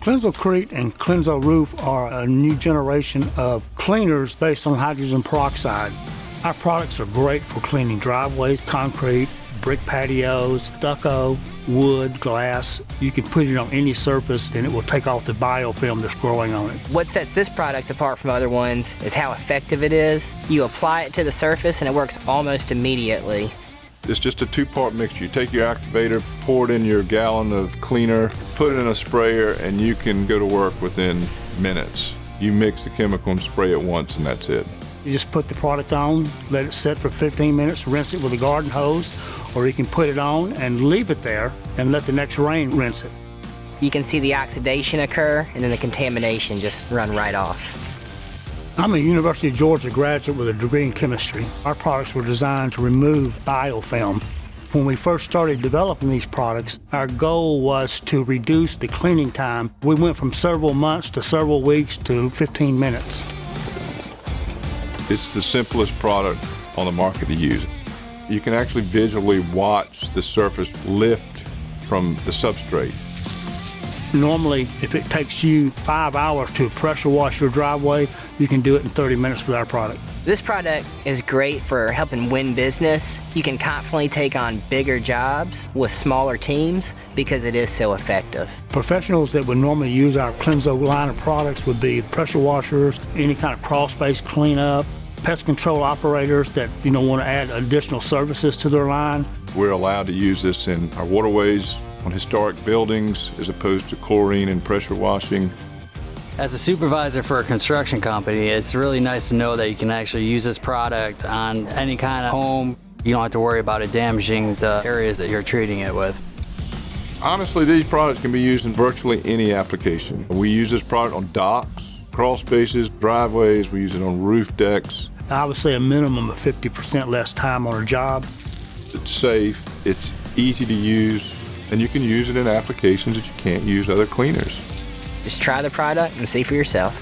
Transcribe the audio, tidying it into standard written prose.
Clenz-O2-Crete and Clenz-O2-Roof are a new generation of cleaners based on hydrogen peroxide. Our products are great for cleaning driveways, concrete, brick patios, stucco, wood, glass. You can put it on any surface and it will take off the biofilm that's growing on it. What sets this product apart from other ones is how effective it is. You apply it to the surface and it works almost immediately. It's just a two-part mixture. You take your activator, pour it in your gallon of cleaner, put it in a sprayer, and you can go to work within minutes. You mix the chemical and spray it once, and that's it. You just put the product on, let it sit for 15 minutes, rinse it with a garden hose, or you can put it on and leave it there and let the next rain rinse it. You can see the oxidation occur and then the contamination just run right off. I'm a University of Georgia graduate with a degree in chemistry. Our products were designed to remove biofilm. When we first started developing these products, our goal was to reduce the cleaning time. We went from several months to several weeks to 15 minutes. It's the simplest product on the market to use. You can actually visually watch the surface lift from the substrate. Normally, if it takes you 5 hours to pressure wash your driveway, you can do it in 30 minutes with our product. This product is great for helping win business. You can confidently take on bigger jobs with smaller teams because it is so effective. Professionals that would normally use our Clenz-O line of products would be pressure washers, any kind of crawl space cleanup, pest control operators that want to add additional services to their line. We're allowed to use this in our waterways, on historic buildings, as opposed to chlorine and pressure washing. As a supervisor for a construction company, it's really nice to know that you can actually use this product on any kind of home. You don't have to worry about it damaging the areas that you're treating it with. Honestly, these products can be used in virtually any application. We use this product on docks, crawl spaces, driveways. We use it on roof decks. I would say a minimum of 50% less time on a job. It's safe, it's easy to use, and you can use it in applications that you can't use other cleaners. Just try the product and see for yourself.